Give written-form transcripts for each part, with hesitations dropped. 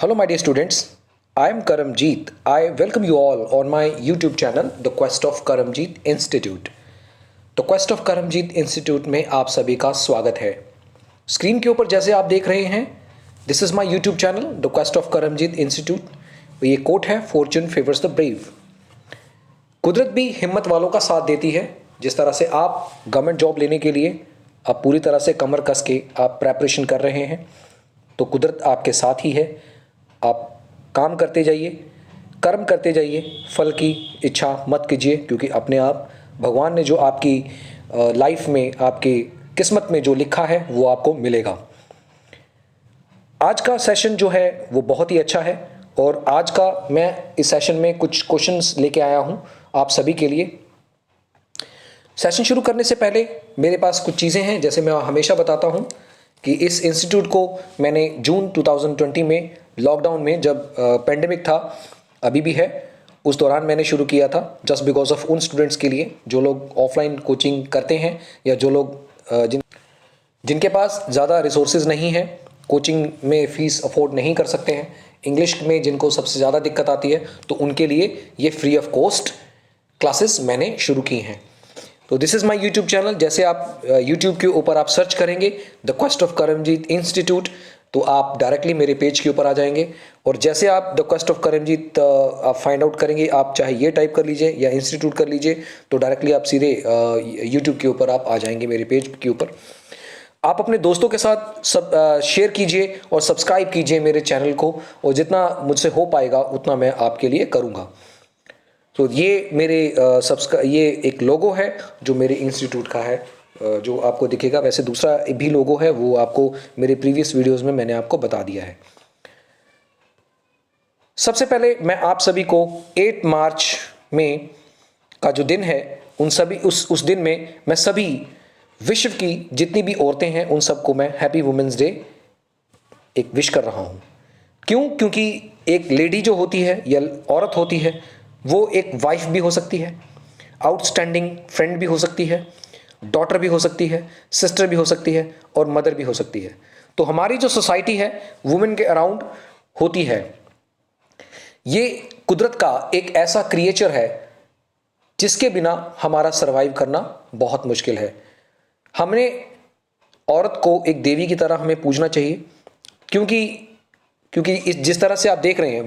Hello, my dear students. I am Karamjeet. I welcome you all on my YouTube channel, The Quest of Karamjeet Institute. The Quest of Karamjeet Institute में आप सभी का स्वागत है। Screen के ऊपर जैसे आप देख रहे हैं, this is my YouTube channel, the quest of Karamjeet institute. ये कोट है, फॉर्चून फेवर्स द ब्रेव। कुदरत भी हिम्मत वालों का साथ देती है। जिस तरह से आप गवर्नमेंट जॉब लेने के लिए आप पूरी तरह से कमर कस के आप प्रेपरेशन कर रहे हैं, तो कुदरत आपके साथ ही है। आप काम करते जाइए, कर्म करते जाइए, फल की इच्छा मत कीजिए, क्योंकि अपने आप भगवान ने जो आपकी लाइफ में, आपकी किस्मत में जो लिखा है वो आपको मिलेगा। आज का सेशन जो है वो बहुत ही अच्छा है, और आज का मैं इस सेशन में कुछ क्वेश्चंस लेके आया हूं आप सभी के लिए। सेशन शुरू करने से पहले मेरे पास कुछ चीज़ें हैं। जैसे मैं हमेशा बताता हूं कि इस इंस्टीट्यूट को मैंने जून 2020 में लॉकडाउन में, जब पेंडेमिक था, अभी भी है, उस दौरान मैंने शुरू किया था, जस्ट बिकॉज ऑफ उन स्टूडेंट्स के लिए जो लोग ऑफलाइन कोचिंग करते हैं, या जो लोग जिनके पास ज़्यादा रिसोर्सेज नहीं है, कोचिंग में फ़ीस अफोर्ड नहीं कर सकते हैं, इंग्लिश में जिनको सबसे ज़्यादा दिक्कत आती है, तो उनके लिए ये फ्री ऑफ कॉस्ट क्लासेस मैंने शुरू की हैं। तो this is my YouTube channel. जैसे आप यूट्यूब के ऊपर आप सर्च करेंगे the quest of Karamjeet institute, तो आप डायरेक्टली मेरे पेज के ऊपर आ जाएंगे। और जैसे आप द क्वेस्ट ऑफ करमजीत आप फाइंड आउट करेंगे, आप चाहे ये टाइप कर लीजिए या इंस्टीट्यूट कर लीजिए, तो डायरेक्टली आप सीधे यूट्यूब के ऊपर आप आ जाएंगे, मेरे पेज के ऊपर। आप अपने दोस्तों के साथ सब शेयर कीजिए और सब्सक्राइब कीजिए मेरे चैनल को, और जितना मुझसे हो पाएगा उतना मैं आपके लिए करूँगा। तो ये मेरे ये एक लोगो है जो मेरे इंस्टीट्यूट का है, जो आपको दिखेगा। वैसे दूसरा भी लोगो है, वो आपको मेरे प्रीवियस वीडियोस में मैंने आपको बता दिया है। सबसे पहले मैं आप सभी को 8 मार्च में का जो दिन है, उस दिन में मैं सभी विश्व की जितनी भी औरतें हैं उन सबको मैं हैप्पी वुमेन्स डे एक विश कर रहा हूँ। क्यों? क्योंकि एक लेडी जो होती है या औरत होती है, वो एक वाइफ भी हो सकती है, आउटस्टैंडिंग फ्रेंड भी हो सकती है, डॉटर भी हो सकती है, सिस्टर भी हो सकती है, और मदर भी हो सकती है। तो हमारी जो सोसाइटी है वुमेन के अराउंड होती है। ये कुदरत का एक ऐसा क्रिएचर है जिसके बिना हमारा सरवाइव करना बहुत मुश्किल है। हमने औरत को एक देवी की तरह हमें पूजना चाहिए, क्योंकि जिस तरह से आप देख रहे हैं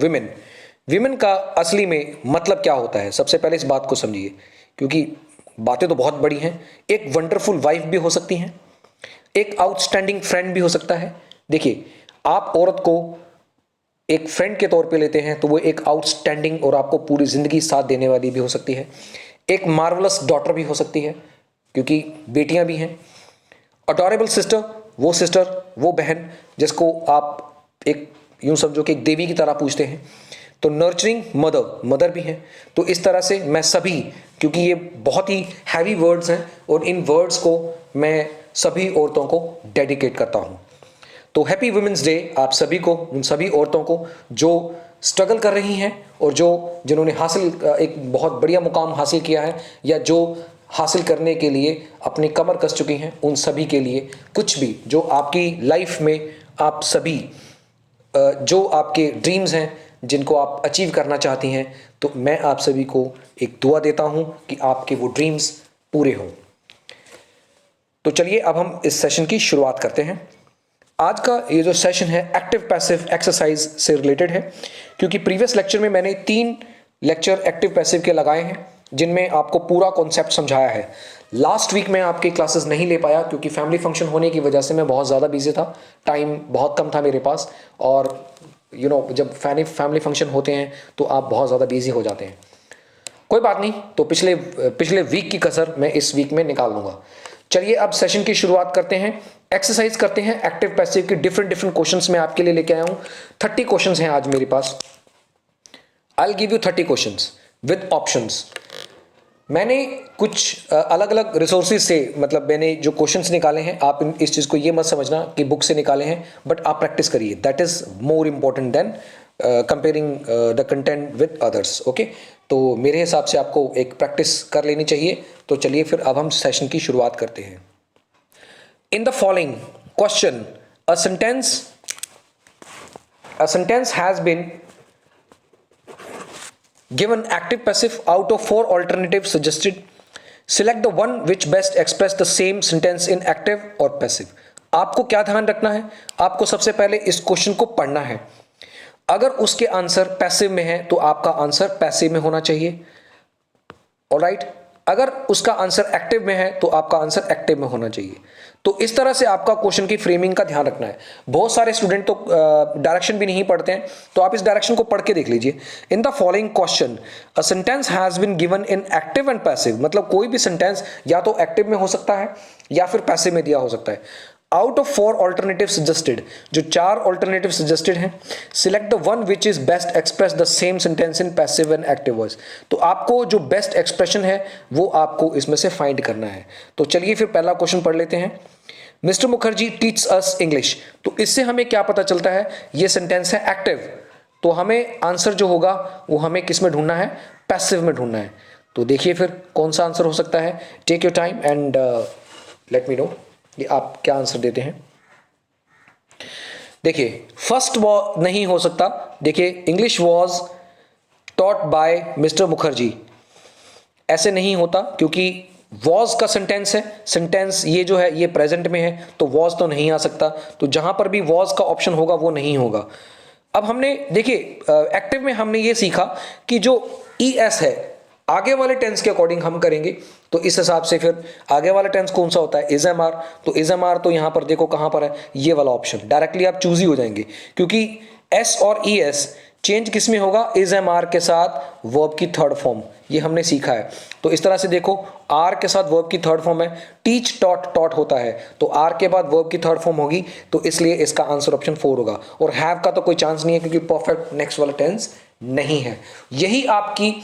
विमेन का असली में मतलब क्या होता है, सबसे पहले इस बात को समझिए, क्योंकि बातें तो बहुत बड़ी हैं। एक वंडरफुल वाइफ भी हो सकती हैं, एक आउटस्टैंडिंग फ्रेंड भी हो सकता है। देखिए, आप औरत को एक फ्रेंड के तौर पे लेते हैं तो वो एक आउटस्टैंडिंग और आपको पूरी ज़िंदगी साथ देने वाली भी हो सकती है। एक मार्वलस डॉटर भी हो सकती है, क्योंकि बेटियां भी हैं। अडोरेबल सिस्टर, वो बहन जिसको आप एक यूं समझो कि एक देवी की तरह पूछते हैं। तो नर्चरिंग मदर भी हैं। तो इस तरह से मैं सभी, क्योंकि ये बहुत ही हैवी वर्ड्स हैं और इन वर्ड्स को मैं सभी औरतों को डेडिकेट करता हूँ। तो हैप्पी वुमेन्स डे आप सभी को, उन सभी औरतों को जो स्ट्रगल कर रही हैं और जिन्होंने एक बहुत बढ़िया मुकाम हासिल किया है, या जो हासिल करने के लिए अपनी कमर कस चुकी हैं, उन सभी के लिए कुछ भी जो आपकी लाइफ में आप सभी जो आपके ड्रीम्स हैं, जिनको आप अचीव करना चाहती हैं, तो मैं आप सभी को एक दुआ देता हूं कि आपके वो ड्रीम्स पूरे हों। तो चलिए अब हम इस सेशन की शुरुआत करते हैं। आज का ये जो सेशन है एक्टिव पैसिव एक्सरसाइज से रिलेटेड है, क्योंकि प्रीवियस लेक्चर में मैंने 3 लेक्चर एक्टिव पैसिव के लगाए हैं, जिनमें आपको पूरा कॉन्सेप्ट समझाया है। लास्ट वीक मैं आपके क्लासेस नहीं ले पाया, क्योंकि फैमिली फंक्शन होने की वजह से मैं बहुत ज़्यादा बिजी था, टाइम बहुत कम था मेरे पास, और जब फैमिली फंक्शन होते हैं तो आप बहुत ज़्यादा बिजी हो जाते हैं। कोई बात नहीं, तो पिछले वीक की कसर मैं इस वीक में निकाल लूँगा। चलिए अब सेशन की शुरुआत करते हैं, एक्सरसाइज करते हैं। एक्टिव पैसिव के डिफरेंट क्वेश्चंस मैं आपके लिए लेके आया हूँ। 30 क्वेश्चंस हैं आज मेरे पास। I will give you 30 questions with options. मैंने कुछ अलग अलग रिसोर्सेज से, मतलब मैंने जो क्वेश्चंस निकाले हैं, आप इस चीज़ को ये मत समझना कि बुक से निकाले हैं, बट आप प्रैक्टिस करिए। That is more important then comparing the content with others. Okay, तो मेरे हिसाब से आपको एक प्रैक्टिस कर लेनी चाहिए। तो चलिए फिर अब हम सेशन की शुरुआत करते हैं। इन the following question, a sentence A sentence has been given active passive out of 4 alternatives suggested. Select the one which best express the same sentence in active or passive. आपको क्या ध्यान रखना है, आपको सबसे पहले इस क्वेश्चन को पढ़ना है. अगर उसके आंसर पैसिव में है तो आपका आंसर पैसिव में होना चाहिए. ऑलराइट, अगर उसका आंसर एक्टिव में है तो आपका आंसर एक्टिव में होना चाहिए. तो इस तरह से आपका क्वेश्चन की फ्रेमिंग का ध्यान रखना है. बहुत सारे स्टूडेंट तो डायरेक्शन भी नहीं पढ़ते हैं, तो आप इस डायरेक्शन को पढ़ के देख लीजिए. In the following question a sentence has been given in active and passive, मतलब कोई भी सेंटेंस या तो एक्टिव में हो सकता है या फिर पैसिव में दिया हो सकता है. आउट ऑफ 4 ऑल्टरनेटिव सजेस्टेड, जो 4 ऑल्टरनेटिव सजेस्टेड हैं, select the one which is best express the same sentence in passive and active voice. तो आपको जो बेस्ट एक्सप्रेशन है वो आपको इसमें से फाइंड करना है. तो चलिए फिर पहला क्वेश्चन पढ़ लेते हैं. Mister Mukherjee teach us English. तो इससे हमें क्या पता चलता है, ये सेंटेंस है एक्टिव, तो हमें आंसर जो होगा वो हमें किस में ढूंढना है, पैसिव में ढूंढना है. तो देखिए फिर कौन सा आंसर हो सकता है. Take your time and let me no ये आप क्या आंसर देते हैं. देखिए फर्स्ट नहीं हो सकता. देखिए English was taught by mister Mukherjee, ऐसे नहीं होता क्योंकि वॉज का सेंटेंस है. सेंटेंस ये जो है ये प्रेजेंट में है, तो वॉज तो नहीं आ सकता. तो जहां पर भी वॉज का ऑप्शन होगा वो नहीं होगा. अब हमने देखिए एक्टिव में हमने ये सीखा कि जो ES है आगे वाले टेंस के अकॉर्डिंग हम करेंगे. तो इस हिसाब से फिर आगे वाला टेंस कौन सा होता है, इज एम आर. तो इज एम आर तो यहां पर देखो कहां पर है, ये वाला ऑप्शन. डायरेक्टली आप चूज ही हो जाएंगे क्योंकि S और ES चेंज किस में होगा, इज एम आर के साथ वर्ब की थर्ड फॉर्म, ये हमने सीखा है. तो इस तरह से देखो आर के साथ वर्ब की थर्ड फॉर्म है. टीच टॉट टॉट होता है तो आर के बाद वर्ब की थर्ड फॉर्म होगी, तो इसलिए इसका आंसर ऑप्शन 4 होगा. और हैव का तो कोई चांस नहीं है क्योंकि परफेक्ट नेक्स्ट वाला टेंस नहीं है. यही आपकी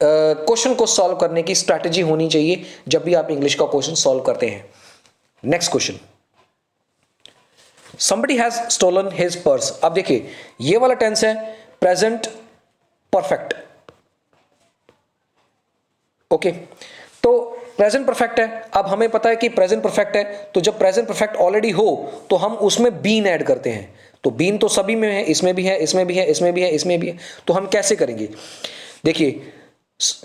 क्वेश्चन को सॉल्व करने की स्ट्रैटेजी होनी चाहिए जब भी आप इंग्लिश का क्वेश्चन सॉल्व करते हैं. Next question, somebody has stolen his purse. अब देखिए ये वाला टेंस है प्रेजेंट परफेक्ट. ओके, तो प्रेजेंट परफेक्ट है. अब हमें पता है कि प्रेजेंट परफेक्ट है, तो जब प्रेजेंट परफेक्ट ऑलरेडी हो तो हम उसमें बीन ऐड करते हैं. तो बीन तो सभी में है, इसमें भी है, इसमें भी है, इसमें भी है, इसमें भी है. तो हम कैसे करेंगे, देखिए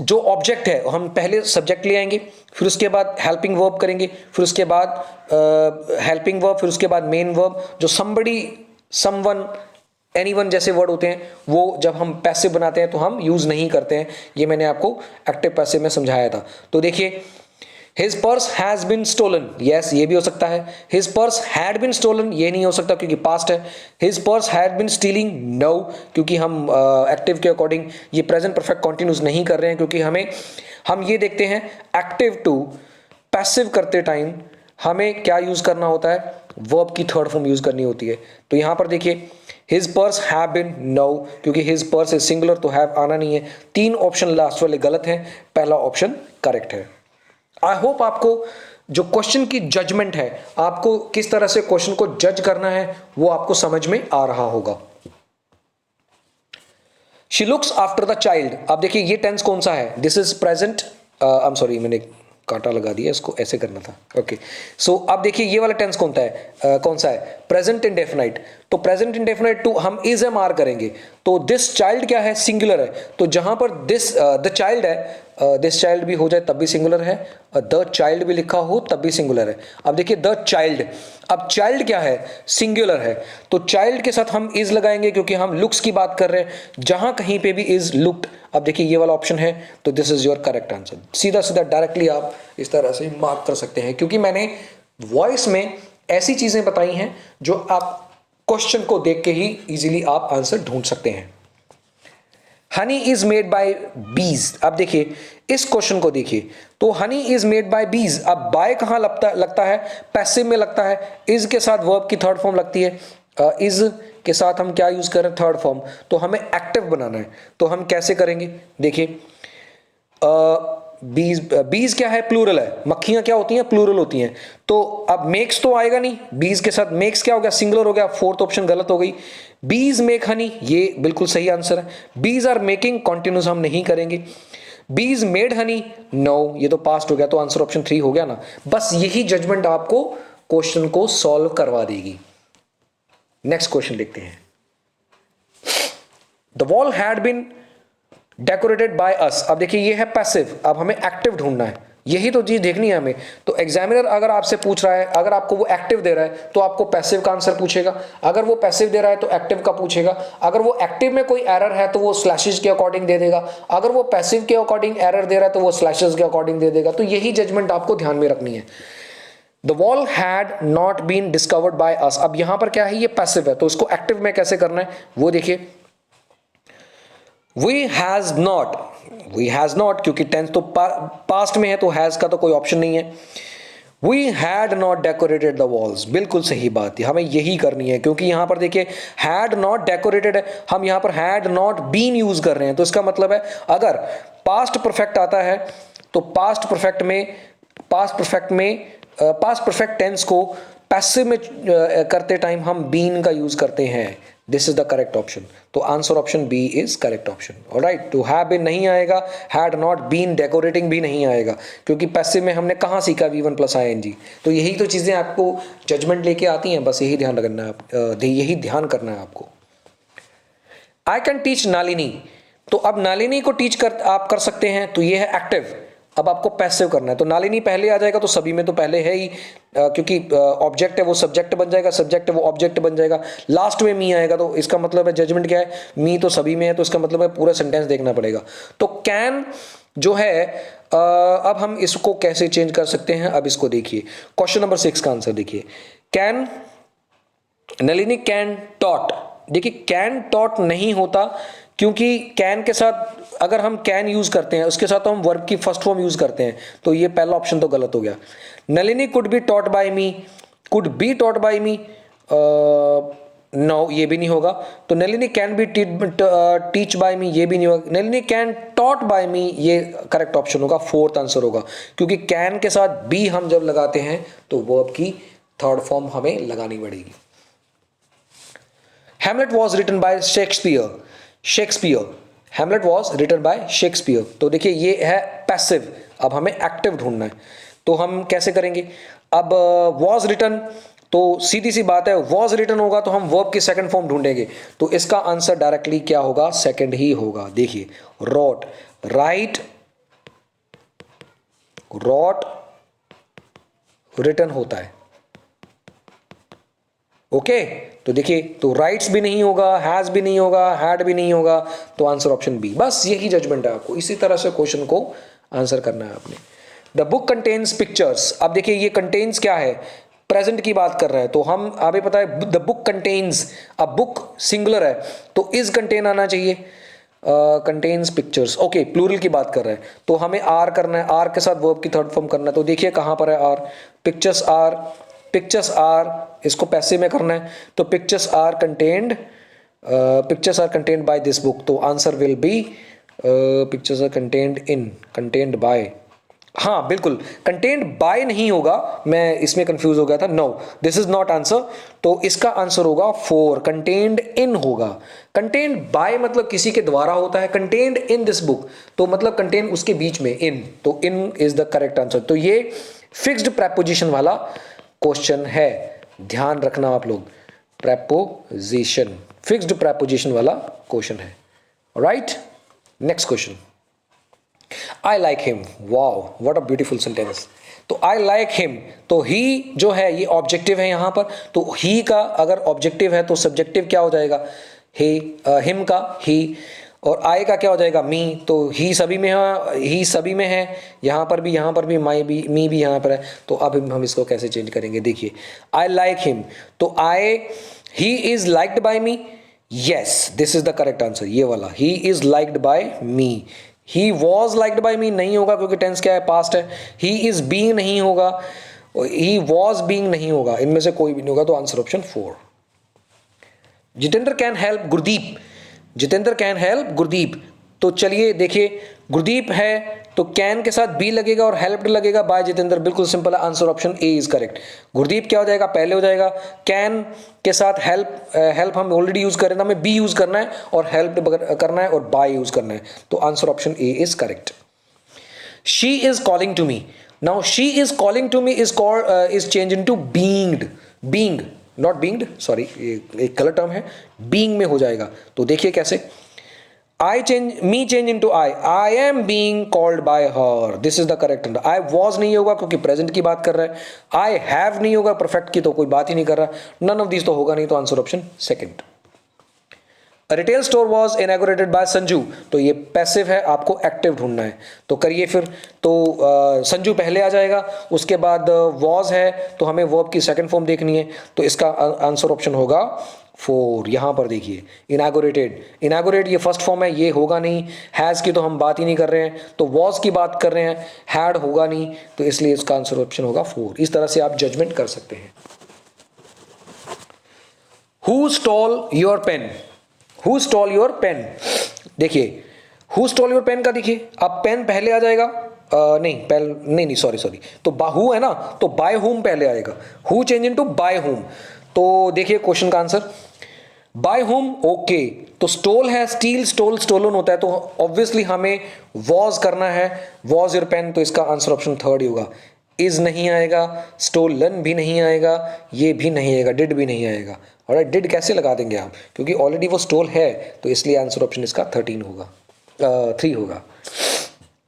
जो ऑब्जेक्ट है हम पहले सब्जेक्ट ले आएंगे, फिर उसके बाद हेल्पिंग वर्ब करेंगे, फिर उसके बाद हेल्पिंग वर्ब, फिर उसके बाद मेन वर्ब. जो somebody, someone, एनीवन जैसे वर्ड होते हैं वो जब हम पैसिव बनाते हैं तो हम यूज नहीं करते हैं. ये मैंने आपको एक्टिव पैसिव में समझाया था. तो देखिए His purse has been stolen. Yes, ये भी हो सकता है. His purse had been stolen, ये नहीं हो सकता क्योंकि पास्ट है. His purse had been stealing. No, क्योंकि हम एक्टिव के अकॉर्डिंग ये प्रेजेंट परफेक्ट कंटिन्यूस नहीं कर रहे हैं, क्योंकि हम ये देखते हैं एक्टिव टू पैसिव करते टाइम हमें क्या यूज करना होता है, वर्ब की थर्ड फॉर्म यूज करनी होती है. तो यहां पर देखिए His purse have been, no, क्योंकि his purse is singular तो have आना नहीं है. 3 ऑप्शन लास्ट वाले गलत हैं, पहला ऑप्शन करेक्ट है. आई होप आपको जो क्वेश्चन की जजमेंट है, आपको किस तरह से क्वेश्चन को जज करना है वो आपको समझ में आ रहा होगा. She looks after the child. अब देखिए ये टेंस कौन सा है, this is present. I am sorry, मैंने कांटा लगा दिया, इसको ऐसे करना था. ओके, सो अब देखिए ये वाला टेंस कौन सा है, प्रेजेंट इंडेफिनाइट. तो प्रेजेंट इंडेफिनाइट टू हम इज एम आर करेंगे. तो दिस चाइल्ड क्या है, सिंगुलर है. तो जहां पर दिस द चाइल्ड है, दिस चाइल्ड भी हो जाए तब भी सिंगुलर है, द चाइल्ड भी लिखा हो तब भी सिंगुलर है. अब देखिए द चाइल्ड, अब चाइल्ड क्या है, सिंगुलर है. तो चाइल्ड के साथ हम इज लगाएंगे क्योंकि हम लुक्स की बात कर रहे हैं. जहां कहीं पे भी इज लुक्ड, अब देखिए ये वाला ऑप्शन है, तो this is your correct answer. सीधा सीधा डायरेक्टली आप इस तरह से मार्क कर सकते हैं, क्योंकि मैंने वॉइस में ऐसी चीजें बताई हैं जो आप क्वेश्चन को देख के ही इजीली आप आंसर ढूंढ सकते हैं. हनी इज मेड बाय बीज. अब देखिए इस क्वेश्चन को देखिए, तो हनी इज मेड बाय बीज. अब बाय कहां लगता है, पैसिव में लगता है. इज के साथ वर्ब की थर्ड फॉर्म लगती है. इज के साथ हम क्या यूज कर रहे हैं, थर्ड फॉर्म. तो हमें एक्टिव बनाना है, तो हम कैसे करेंगे, देखिए बीज क्या है, प्लूरल है. मक्खियां क्या होती हैं, प्लूरल होती हैं. तो अब मेक्स तो आएगा नहीं, बीज के साथ मेक्स क्या हो गया, सिंगुलर हो गया. फोर्थ ऑप्शन गलत हो गई. बीज मेक हनी, ये बिल्कुल सही आंसर है. बीज आर मेकिंग, कॉन्टिन्यूस हम नहीं करेंगे. बीज मेड हनी, नो, ये तो पास्ट हो गया, तो आंसर ऑप्शन 3 हो गया ना. बस यही जजमेंट आपको क्वेश्चन को सॉल्व करवा देगी. नेक्स्ट क्वेश्चन देखते हैं. The wall had been decorated by us. अब देखिए ये है पैसिव, अब हमें एक्टिव ढूंढना है, यही तो चीज देखनी है हमें। तो एग्जामिनर अगर आपसे पूछ रहा है, अगर आपको वो एक्टिव दे रहा है तो आपको पैसिव का आंसर पूछेगा, अगर वो पैसिव दे रहा है तो एक्टिव का पूछेगा, अगर वो एक्टिव में कोई एरर है तो वो स्लैशेस के अकॉर्डिंग दे देगा, अगर वो पैसिव के अकॉर्डिंग एरर दे रहा है तो वो स्लैशेस के अकॉर्डिंग दे देगा। तो यही जजमेंट आपको ध्यान में रखनी है। The wall had not been discovered by us. अब यहां पर क्या है, ये पैसिव है, तो इसको एक्टिव में कैसे करना है वो देखिए। वी हैज नॉट, क्योंकि टेंस तो पास्ट में है तो हैज का तो कोई ऑप्शन नहीं है। We had not decorated the walls, बिल्कुल सही बात है, हमें यही करनी है, क्योंकि यहां पर देखिए हैड नॉट डेकोरेटेड है, हम यहां पर हैड नॉट बीन यूज कर रहे हैं। तो इसका मतलब है अगर पास्ट परफेक्ट आता है तो पास्ट परफेक्ट टेंस को पैसिव में करते टाइम हम बीन का यूज करते हैं। This is the correct option. तो answer option B is correct option. Alright, to have been नहीं आएगा, हैड नॉट बीन डेकोरेटिंग भी नहीं आएगा, क्योंकि पैसिव में हमने कहां सीखा V1 प्लस ING। तो यही तो चीजें आपको जजमेंट लेके आती हैं, बस यही ध्यान रखना है, यही ध्यान करना है आपको। आई कैन टीच नालिनी, तो अब नालिनी को टीच आप कर सकते हैं, तो ये है एक्टिव। अब आपको पैसिव करना है, तो नालिनी पहले आ जाएगा, तो सभी में तो पहले है ही, क्योंकि ऑब्जेक्ट है वो सब्जेक्ट बन जाएगा, सब्जेक्ट है वो ऑब्जेक्ट बन जाएगा। लास्ट में मी आएगा, तो इसका मतलब है जजमेंट क्या है, मी तो सभी में है, तो इसका मतलब है पूरा सेंटेंस देखना पड़ेगा। तो कैन जो है, अब हम इसको कैसे चेंज कर सकते हैं, अब इसको देखिए। क्वेश्चन नंबर 6 का आंसर देखिए। कैन नलिनी कैन टॉट, देखिए कैन टॉट नहीं होता, क्योंकि कैन के साथ अगर हम कैन यूज करते हैं उसके साथ तो हम वर्ब की फर्स्ट फॉर्म यूज करते हैं, तो ये पहला ऑप्शन तो गलत हो गया। Nalini could be taught by me, could be taught by me, no ये भी नहीं होगा। तो Nalini can be teach by me, ये भी नहीं होगा। Nalini can taught by me, ये करेक्ट ऑप्शन होगा, फोर्थ आंसर होगा, क्योंकि कैन के साथ बी हम जब लगाते हैं तो वर्ब की थर्ड फॉर्म हमें लगानी पड़ेगी। Hamlet was written by Shakespeare, Hamlet was written by Shakespeare. तो देखिए ये है पैसिव, अब हमें एक्टिव ढूंढना है, तो हम कैसे करेंगे। अब वॉज रिटन, तो सीधी सी बात है, वॉज रिटन होगा तो हम वर्ब की सेकंड फॉर्म ढूंढेंगे, तो इसका आंसर डायरेक्टली क्या होगा, सेकंड ही होगा। देखिए रोट, राइट, रॉट, रिटन होता है। ओके, तो देखिए, तो राइट्स भी नहीं होगा, हैज भी नहीं होगा, हैड भी नहीं होगा, तो आंसर ऑप्शन बी। बस यही जजमेंट है आपको, इसी तरह से क्वेश्चन को आंसर करना है आपने। द बुक कंटेन्स पिक्चर्स, अब देखिए ये कंटेन्स क्या है, प्रेजेंट की बात कर रहा है, तो हम अभी पता है द बुक कंटेन्स, अब बुक सिंगुलर है तो इज कंटेन आना चाहिए, कंटेन्स पिक्चर्स, ओके प्लूरल की बात कर रहे हैं, तो हमें आर करना है, आर के साथ वर्ब की थर्ड फॉर्म करना है। तो देखिए कहां पर है आर, पिक्चर्स आर, इसको पैसे में करना है, तो pictures are contained by this book, तो answer will be pictures are contained by, हाँ बिल्कुल, कंटेन्ड बाय नहीं होगा, मैं इसमें कंफ्यूज हो गया था, no this is not answer, तो इसका आंसर होगा 4, कंटेन्ड इन होगा। कंटेन्ड बाय मतलब किसी के द्वारा होता है, कंटेन्ड इन दिस बुक तो मतलब कंटेन उसके बीच में, इन, तो इन इज द करेक्ट आंसर। तो ये फिक्स्ड प्रेपोजिशन वाला क्वेश्चन है, ध्यान रखना आप लोग, प्रेपोजिशन, फिक्स्ड प्रेपोजिशन वाला क्वेश्चन है। Right, next question, I like him, wow what a beautiful sentence. तो आई लाइक हिम, तो ही जो है ये ऑब्जेक्टिव है यहाँ पर, तो ही का अगर ऑब्जेक्टिव है तो सब्जेक्टिव क्या हो जाएगा, ही, हिम का ही, और आई का क्या हो जाएगा, मी, तो ही सभी में है, ही सभी में है, यहाँ पर भी, माई भी, मी भी यहाँ पर है। तो अब हम इसको कैसे चेंज करेंगे, देखिए आई लाइक हिम, तो he is liked by me, yes this is the correct answer, ये वाला, he is liked by me. He was liked by me नहीं होगा, क्योंकि टेंस क्या है, पास्ट है। ही इज बीइंग नहीं होगा, ही वॉज बीइंग नहीं होगा, इनमें से कोई भी नहीं होगा, तो answer option 4। Jitendra can help Gurdeep, Jitendra can help Gurdeep, तो चलिए देखिए गुरदीप है तो कैन के साथ बी लगेगा और हेल्प्ड लगेगा बाय जितेंद्र, बिल्कुल सिंपल है, answer option A is correct. Gurdeep क्या हो जाएगा, पहले हो जाएगा, कैन के साथ हेल्प हम ऑलरेडी यूज कर रहे हैं, हमें बी यूज करना है और हेल्प्ड करना है और बाय यूज करना है, तो answer option A is correct. She is calling to me, now she is calling to me is change into being, not beinged, sorry एक गलत टर्म है, बीइंग में हो जाएगा। तो देखिए कैसे, me change into I am being called by her, this is the correct answer. I was नहीं होगा क्योंकि प्रेजेंट की बात कर रहा है, आई हैव नहीं होगा, परफेक्ट की तो कोई बात ही नहीं कर रहा, नन ऑफ दीज तो होगा नहीं, तो answer option second. Retail store was inaugurated bye Sanju, तो ये पैसिव है, आपको एक्टिव ढूंढना है, तो करिए फिर। तो संजू पहले आ जाएगा, उसके बाद वॉज है तो हमें वर्ब की सेकंड फॉर्म देखनी है, तो इसका आंसर ऑप्शन होगा 4। यहां पर देखिए इनॉग्रेटेड, इनॉग्रेट ये फर्स्ट फॉर्म है, ये होगा नहीं। हैज़ की तो हम बात ही नहीं कर रहे हैं, तो वॉज की बात कर रहे हैं, हैड होगा नहीं, तो इसलिए इसका आंसर ऑप्शन होगा 4। इस तरह से आप जजमेंट कर सकते हैं। Who stole your pen, who stole your pen, देखिए हु स्टॉल योर पेन का देखिए, अब पेन पहले आ जाएगा, नहीं सॉरी, तो हु है ना, तो बाय हुम पहले आएगा, who change into by whom. तो देखिए क्वेश्चन का आंसर बाय हुम, ओके, तो स्टोल है, स्टील, स्टोल, स्टोलन होता है, तो ऑब्वियसली हमें वॉज करना है, वॉज योर पेन, तो इसका आंसर ऑप्शन थर्ड ही होगा। इज नहीं आएगा, स्टोलन भी नहीं आएगा, ये भी नहीं आएगा, डिड भी नहीं आएगा। और डिड कैसे लगा देंगे आप, क्योंकि ऑलरेडी वो स्टोल है, तो इसलिए आंसर ऑप्शन इसका 13 होगा, 3 होगा।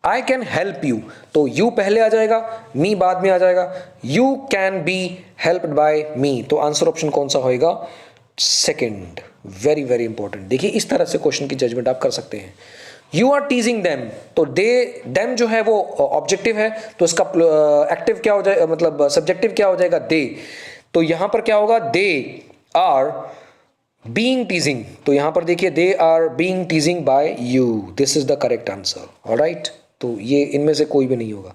आई कैन हेल्प यू, तो यू पहले आ जाएगा, मी बाद में आ जाएगा, you can be helped by me, तो आंसर ऑप्शन कौन सा होएगा, सेकंड। वेरी वेरी इंपॉर्टेंट, देखिए इस तरह से क्वेश्चन की जजमेंट आप कर सकते हैं। यू आर टीजिंग देम, तो दे देम जो है वो ऑब्जेक्टिव है, तो इसका एक्टिव क्या हो जाएगा, मतलब सब्जेक्टिव क्या हो जाएगा, दे, तो यहां पर क्या होगा, दे आर बीइंग टीजिंग, तो यहां पर देखिए they are being teasing by you, this is the correct answer, alright. तो ये इनमें से कोई भी नहीं होगा।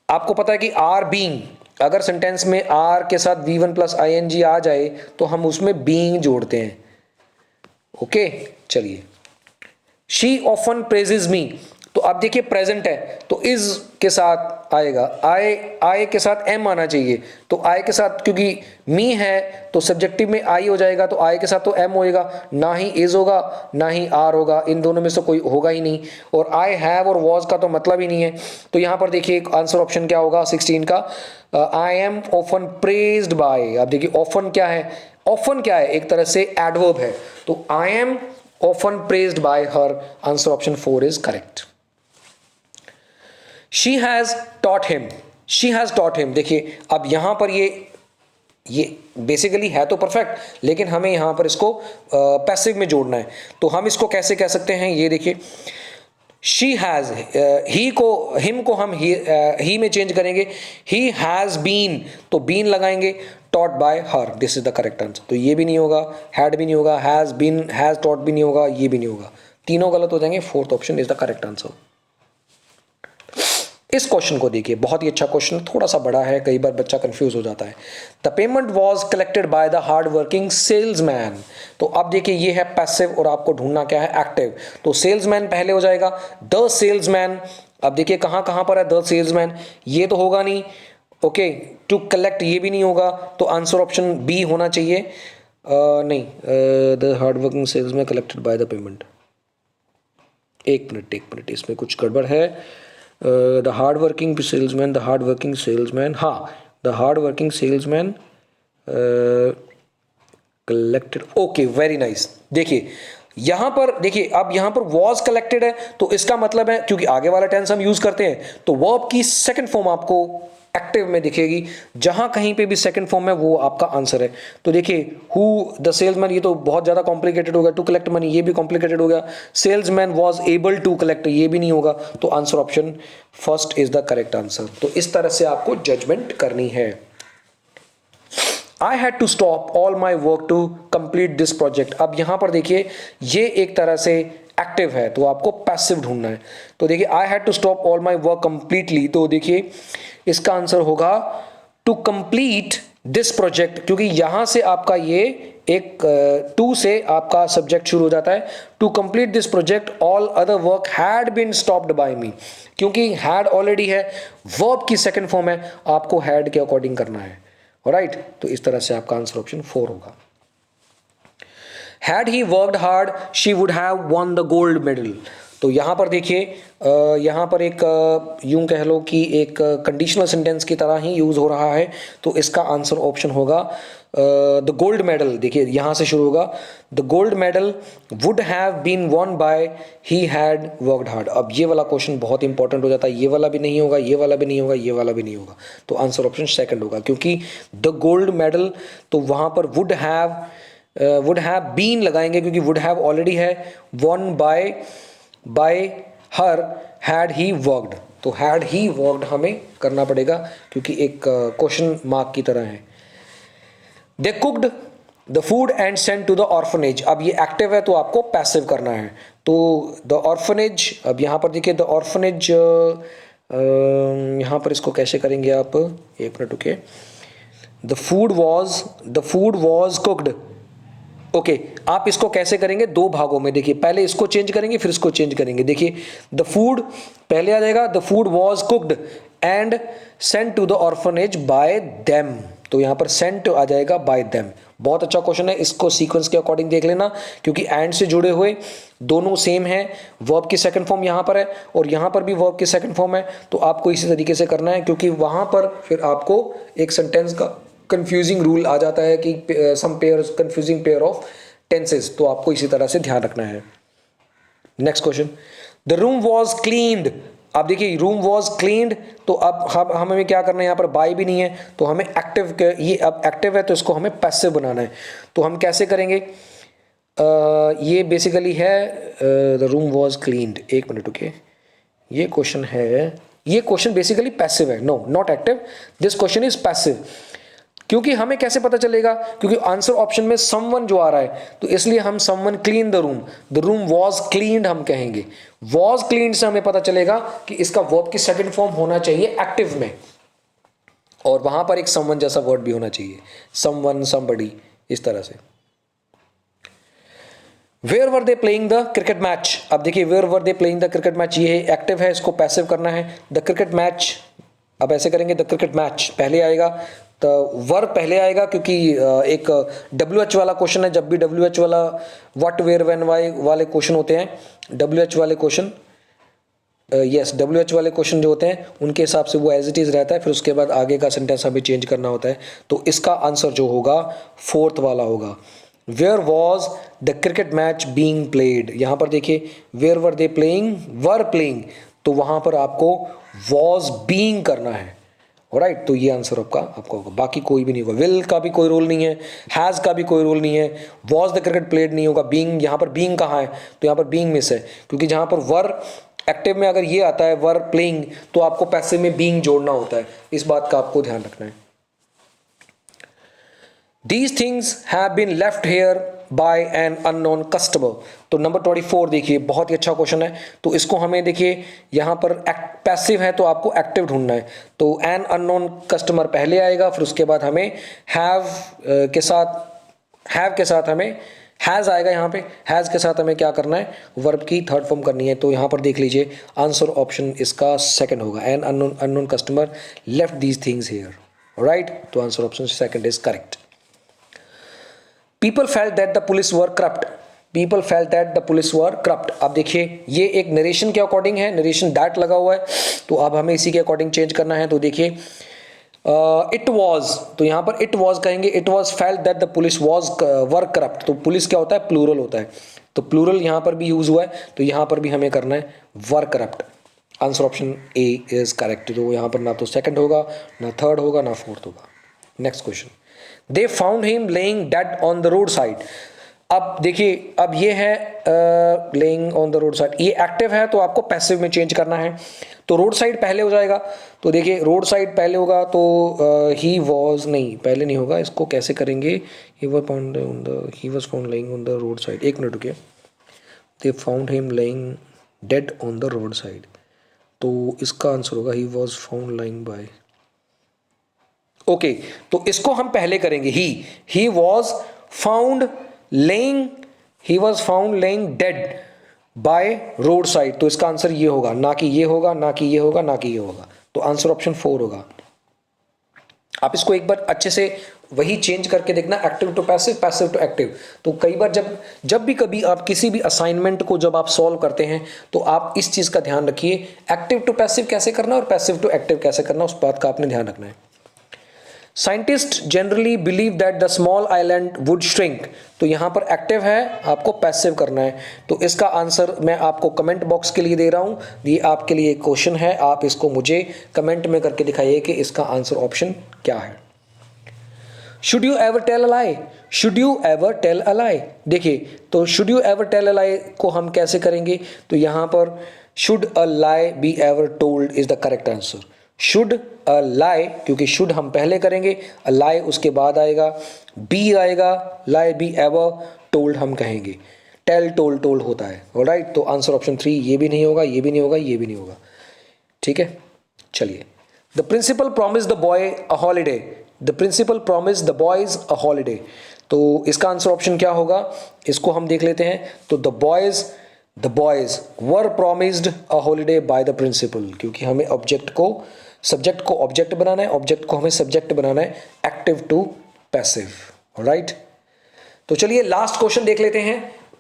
आपको पता है कि आर बीइंग, अगर सेंटेंस में आर के साथ V1 प्लस ING आ जाए तो हम उसमें बीइंग जोड़ते हैं, ओके। चलिए, शी ऑफन प्रेजेज मी, तो आप देखिए प्रेजेंट है, तो इज के साथ आएगा, आई के साथ एम आना चाहिए, तो आई के साथ क्योंकि मी है तो सब्जेक्टिव में आई हो जाएगा, तो आई के साथ तो एम होएगा, ना ही इज होगा ना ही आर होगा, इन दोनों में से कोई होगा ही नहीं। और आई हैव और वॉज का तो मतलब ही नहीं है, तो यहां पर देखिए आंसर ऑप्शन क्या होगा 16 का, I am often praised by. आप देखिए ऑफन क्या है, ऑफन क्या है, एक तरह से एडवर्ब है, तो आई am often praised bye her, answer option 4 is correct. She has taught him, she has taught him, देखिए अब यहां पर ये बेसिकली है तो परफेक्ट, लेकिन हमें यहां पर इसको पैसिव में जोड़ना है, तो हम इसको कैसे कह सकते हैं, ये देखिए she has, ही को, हिम को हम ही में चेंज करेंगे, he has been, तो been लगाएंगे, taught by her, this is the correct answer। तो ये भी नहीं होगा, had भी नहीं होगा, has been, has taught भी नहीं होगा, ये भी नहीं होगा, तीनों गलत हो जाएंगे, fourth option is the correct answer. इस क्वेश्चन को देखिए, बहुत ही अच्छा क्वेश्चन, थोड़ा सा बड़ा है, कई बार बच्चा कंफ्यूज हो जाता है। The payment was collected by the hard working salesman, तो अब देखिए ये है पैसिव और आपको ढूंढना क्या है, एक्टिव, तो सेल्समैन पहले हो जाएगा, द सेल्समैन। अब देखिए कहां कहां पर है द सेल्समैन, ये तो होगा नहीं, ओके, टू कलेक्ट ये भी नहीं होगा, तो आंसर ऑप्शन बी होना चाहिए, नहीं, the hard working salesman collected by the payment, एक मिनट, इसमें कुछ गड़बड़ है। The hard-working salesman, हाँ, the hard-working salesman collected, okay, very nice। देखिए यहां पर देखिए, अब यहां पर was collected है, तो इसका मतलब है क्योंकि आगे वाला टेंस हम यूज करते हैं, तो verb की सेकंड फॉर्म आपको एक्टिव में दिखेगी, जहां कहीं पे भी सेकंड फॉर्म है वो आपका आंसर है। तो देखिए हु द सेल्समैन, ये तो बहुत ज्यादा कॉम्प्लिकेटेड हो गया, टू कलेक्ट मनी ये भी कॉम्प्लिकेटेड हो गया, salesman was able to collect ये भी नहीं होगा, तो answer option first is the correct answer. तो इस तरह से आपको जजमेंट करनी है। I had to stop all my work to complete this project, अब यहां पर देखिए ये एक तरह से एक्टिव है, तो आपको पैसिव ढूंढना है, तो देखिए I had to stop all my work completely, तो देखिए इसका आंसर होगा टू कंप्लीट दिस प्रोजेक्ट, क्योंकि यहां से आपका ये एक टू से आपका सब्जेक्ट शुरू हो जाता है, to complete this project all other work had been stopped by me, क्योंकि हैड ऑलरेडी है, वर्ब की सेकंड फॉर्म है, आपको हैड के अकॉर्डिंग करना है, ऑलराइट। तो इस तरह से आपका आंसर ऑप्शन 4 होगा। Had he worked hard, she would have won the gold medal, तो यहाँ पर देखिए यहाँ पर एक यूं कह लो कि एक कंडीशनल सेंटेंस की तरह ही यूज़ हो रहा है। तो इसका आंसर ऑप्शन होगा द गोल्ड मेडल। देखिए यहाँ से शुरू होगा, the gold medal would have been won by he had worked hard. अब ये वाला क्वेश्चन बहुत इंपॉर्टेंट हो जाता है, ये वाला भी नहीं होगा, ये वाला भी नहीं होगा, ये वाला भी नहीं होगा। तो आंसर ऑप्शन सेकंड होगा, क्योंकि द गोल्ड मेडल तो वहाँ पर वुड हैव बीन लगाएंगे, क्योंकि वुड हैव ऑलरेडी है, won by her had he worked. तो हैड ही वर्कड हमें करना पड़ेगा, क्योंकि एक क्वेश्चन मार्क की तरह है। They cooked the food and sent to the orphanage. अब ये एक्टिव है तो आपको पैसिव करना है। तो द ऑर्फनेज, अब यहाँ पर देखिए द ऑर्फनेज, यहाँ पर इसको कैसे करेंगे आप, एक मिनट रुकिए। The food was cooked. Okay, आप इसको कैसे करेंगे, दो भागों में। देखिए पहले इसको चेंज करेंगे फिर इसको चेंज करेंगे। देखिए द फूड पहले आ जाएगा, the food was cooked and sent to the orphanage by them. तो यहाँ पर सेंट आ जाएगा बाय देम। बहुत अच्छा क्वेश्चन है, इसको सीक्वेंस के अकॉर्डिंग देख लेना, क्योंकि एंड से जुड़े हुए दोनों सेम है। वर्ब की सेकंड फॉर्म यहाँ पर है और यहाँ पर भी वर्ब की सेकंड फॉर्म है। तो आपको इसी तरीके से करना है, क्योंकि वहां पर फिर आपको एक सेंटेंस का कंफ्यूजिंग रूल आ जाता है कि some pairs confusing pair of tenses. तो आपको इसी तरह से ध्यान रखना है। Next question, the room was cleaned. अब देखिए रूम वॉज क्लीन्ड, तो अब हमें क्या करना है, यहाँ पर बाय भी नहीं है तो हमें एक्टिव, ये अब एक्टिव है तो इसको हमें पैसिव बनाना है। तो हम कैसे करेंगे, ये बेसिकली है द रूम वॉज क्लीन्ड। एक मिनट रुकिए, ये क्वेश्चन है, ये क्वेश्चन बेसिकली पैसिव है, no not active, this question is passive. क्योंकि हमें कैसे पता चलेगा, क्योंकि आंसर ऑप्शन में समवन जो आ रहा है, तो इसलिए हम someone clean the room was cleaned हम कहेंगे। वॉज क्लीन्ड से हमें पता चलेगा कि इसका वर्ब की सेकंड फॉर्म होना चाहिए एक्टिव में, और वहां पर एक समवन जैसा वर्ड भी होना चाहिए, समवन, समबडी, इस तरह से। Where were they playing the cricket match. अब देखिए where were they playing the cricket match, ये एक्टिव है, इसको पैसिव करना है। द क्रिकेट मैच, अब ऐसे करेंगे, द क्रिकेट मैच पहले आएगा, तो वर्ब पहले आएगा, क्योंकि एक WH वाला क्वेश्चन है। जब भी WH वाला व्हाट, वेयर, व्हेन, व्हाई वाले क्वेश्चन होते हैं, WH वाले क्वेश्चन, WH वाले क्वेश्चन जो होते हैं उनके हिसाब से वो एज इट इज रहता है, फिर उसके बाद आगे का सेंटेंस हमें चेंज करना होता है। तो इसका आंसर जो होगा फोर्थ वाला होगा, where was the cricket match being played. यहाँ पर देखिए where were they playing, were playing, तो वहां पर आपको वॉज बीइंग करना है। राइट, तो ये आंसर आपका होगा, बाकी कोई भी नहीं होगा। विल का भी कोई रोल नहीं है, हैज़ का भी कोई रोल नहीं है, वॉज द क्रिकेट प्लेड नहीं होगा। बीइंग, यहाँ पर बीइंग कहाँ है, तो यहाँ पर बीइंग मिस है, क्योंकि जहाँ पर वर एक्टिव में अगर ये आता है वर प्लेइंग, तो आपको पैसिव में बीइंग जोड़ना होता है। इस बात का आपको ध्यान रखना है। These things have been left here by an unknown customer। तो नंबर 24 देखिए, बहुत ही अच्छा क्वेश्चन है। तो इसको हमें देखिए यहाँ पर पैसिव है तो आपको एक्टिव ढूंढना है। तो एन अननोन कस्टमर पहले आएगा, फिर उसके बाद हमें हैव के साथ हमें हैज़ आएगा। यहाँ पे हैज़ के साथ हमें क्या करना है, वर्ब की थर्ड फॉर्म करनी है। तो यहाँ पर देख लीजिए आंसर ऑप्शन इसका सेकंड होगा, an unknown customer left these things here. Right, तो answer option second is correct. People felt that the police were corrupt। People felt that the police were corrupt। अब देखिए ये एक नरेशन के according है, narration that लगा हुआ है, तो अब हमें इसी के अकॉर्डिंग चेंज करना है। तो देखिए इट वॉज, तो यहाँ पर इट वॉज कहेंगे, it was felt that the police was were corrupt. तो पुलिस क्या होता है, प्लूरल होता है, तो प्लूरल यहाँ पर भी यूज हुआ है, तो यहाँ पर भी हमें करना है were corrupt. Answer option A is correct. तो यहाँ पर ना तो सेकंड होगा, ना थर्ड होगा, ना फोर्थ होगा। Next question, they found him lying dead on the road side. अब देखिए, अब ये है laying on the road side, ये एक्टिव है तो आपको पैसिव में चेंज करना है। तो रोड साइड पहले हो जाएगा, तो देखिए रोड साइड पहले होगा, तो ही वॉज नहीं, पहले नहीं होगा, इसको कैसे करेंगे, he was found lying on the road side. एक मिनट रुकिए, they found him lying dead on the road side, तो इसका आंसर होगा he was found lying by. Okay, तो इसको हम पहले करेंगे, he was found lying dead by road side. तो इसका आंसर ये होगा, ना कि ये होगा, ना कि ये होगा, ना कि ये होगा। तो आंसर ऑप्शन 4 होगा। आप इसको एक बार अच्छे से वही चेंज करके देखना, active to passive, passive to active. तो कई बार जब भी कभी आप किसी भी असाइनमेंट को जब आप सॉल्व करते हैं तो आप इस चीज़ का ध्यान रखिए, एक्टिव टू पैसिव कैसे करना और पैसिव टू एक्टिव कैसे करना, उस बात का आपने ध्यान रखना है। Scientist generally believe that the small island would shrink, तो यहां पर एक्टिव है, आपको पैसिव करना है। तो इसका आंसर मैं आपको कमेंट बॉक्स के लिए दे रहा हूं, ये आपके लिए क्वेश्चन है, आप इसको मुझे कमेंट में करके दिखाइए कि इसका आंसर ऑप्शन क्या है। Should you ever tell a lie, should you ever tell a lie, देखिए तो should you ever tell a lie को हम कैसे करेंगे, तो यहां पर should a lie be ever told is the correct answer. Should a lie, क्योंकि शुड हम पहले करेंगे, अ लाई उसके बाद आएगा, बी आएगा, लाई बी एवर, टोल्ड हम कहेंगे, टेल टोल्ड टोल्ड होता है। ऑलराइट, तो आंसर ऑप्शन 3 ये भी नहीं होगा, ये भी नहीं होगा, ये भी नहीं होगा। ठीक है, चलिए। The principal promise the boy a holiday, the principal promise the boys a holiday, तो इसका आंसर ऑप्शन क्या होगा, इसको हम देख लेते हैं। तो the boys were promised a holiday by the principal, क्योंकि हमें सब्जेक्ट को ऑब्जेक्ट बनाना है, ऑब्जेक्ट को हमें सब्जेक्ट बनाना है, एक्टिव टू पैसिव। ऑलराइट, तो चलिए लास्ट क्वेश्चन देख लेते हैं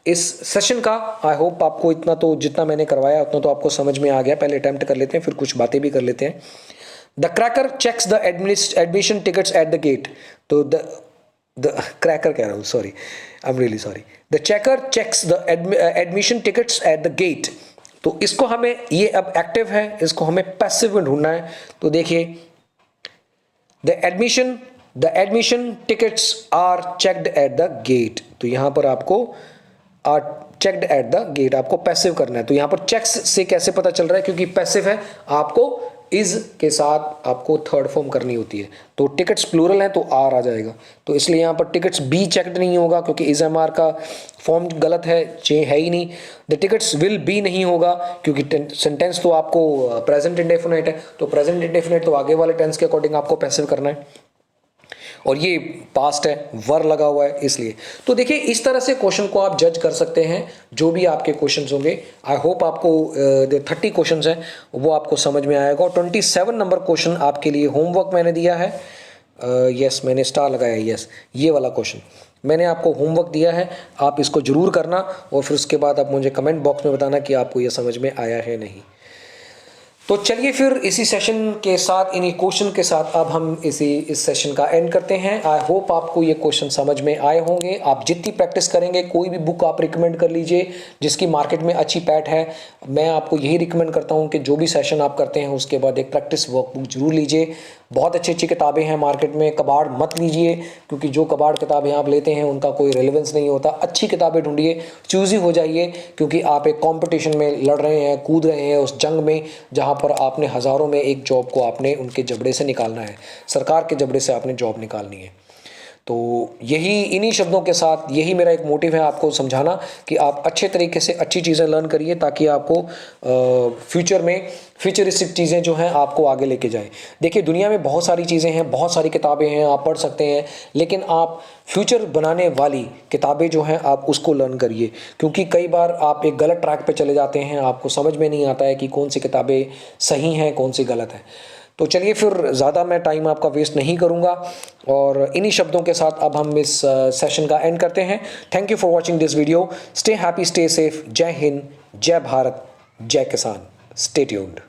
इस सेशन का। आई होप आपको इतना तो जितना मैंने करवाया उतना तो आपको समझ में आ गया। पहले अटेम्प्ट कर लेते हैं, फिर कुछ बातें भी कर लेते हैं। The cracker checks the admission tickets at the gate, तो द क्रैकर कह रहा हूँ, sorry, I am really sorry. The checker checks the admission tickets at the gate, तो इसको हमें, ये अब एक्टिव है, इसको हमें पैसिव में ढूंढना है। तो देखिए the admission tickets are checked at the gate, तो यहां पर आपको are checked at the gate, आपको पैसिव करना है। तो यहां पर चेक्स से कैसे पता चल रहा है, क्योंकि पैसिव है, आपको इज के साथ आपको थर्ड फॉर्म करनी होती है। तो टिकट्स प्लूरल है तो आर आ जाएगा, तो इसलिए यहां पर टिकट्स बी चेक्ड नहीं होगा, क्योंकि इज एम आर का फॉर्म गलत है, है ही नहीं। द टिकट्स विल बी नहीं होगा, क्योंकि सेंटेंस तो आपको प्रेजेंट इंडेफिनिट है, तो प्रेजेंट इंडेफिनिट तो आगे वाले टेंस के अकॉर्डिंग आपको पैसिव करना है, और ये पास्ट है, वर लगा हुआ है इसलिए। तो देखिए इस तरह से क्वेश्चन को आप जज कर सकते हैं, जो भी आपके क्वेश्चंस होंगे। आई होप आपको जो 30 क्वेश्चंस हैं वो आपको समझ में आएगा। और 27 नंबर क्वेश्चन आपके लिए होमवर्क मैंने दिया है। यस, मैंने स्टार लगाया है, यस, ये वाला क्वेश्चन मैंने आपको होमवर्क दिया है, आप इसको जरूर करना, और फिर उसके बाद आप मुझे कमेंट बॉक्स में बताना कि आपको ये समझ में आया है नहीं। तो चलिए फिर इसी सेशन के साथ, इन्हीं क्वेश्चन के साथ अब हम इस सेशन का एंड करते हैं। आई होप आपको ये क्वेश्चन समझ में आए होंगे। आप जितनी प्रैक्टिस करेंगे, कोई भी बुक आप रिकमेंड कर लीजिए जिसकी मार्केट में अच्छी पैठ है। मैं आपको यही रिकमेंड करता हूँ कि जो भी सेशन आप करते हैं उसके बाद एक प्रैक्टिस वर्कबुक जरूर लीजिए। बहुत अच्छी अच्छी किताबें हैं मार्केट में, कबाड़ मत लीजिए, क्योंकि जो कबाड़ किताबें आप लेते हैं उनका कोई रेलेवेंस नहीं होता। अच्छी किताबें ढूंढिए, चूज़ी हो जाइए, क्योंकि आप एक कंपटीशन में लड़ रहे हैं, कूद रहे हैं उस जंग में, जहां पर आपने हज़ारों में एक जॉब को आपने उनके जबड़े से निकालना है, सरकार के जबड़े से आपने जॉब निकालनी है। तो यही, इन्हीं शब्दों के साथ यही मेरा एक मोटिव है आपको समझाना कि आप अच्छे तरीके से अच्छी चीज़ें लर्न करिए, ताकि आपको फ्यूचर में फ्यूचरिस्टिक चीज़ें जो हैं आपको आगे लेके जाएं। देखिए दुनिया में बहुत सारी चीज़ें हैं, बहुत सारी किताबें हैं, आप पढ़ सकते हैं, लेकिन आप फ्यूचर बनाने वाली किताबें जो हैं आप उसको लर्न करिए, क्योंकि कई बार आप एक गलत ट्रैक पे चले जाते हैं, आपको समझ में नहीं आता है कि कौन सी किताबें सही हैं, कौन सी गलत हैं। तो चलिए फिर ज़्यादा मैं टाइम आपका वेस्ट नहीं करूँगा, और इन्हीं शब्दों के साथ अब हम इस सेशन का एंड करते हैं। Thank you for watching this video. Stay happy, stay safe. जय हिंद, जय भारत, जय किसान। Stay tuned.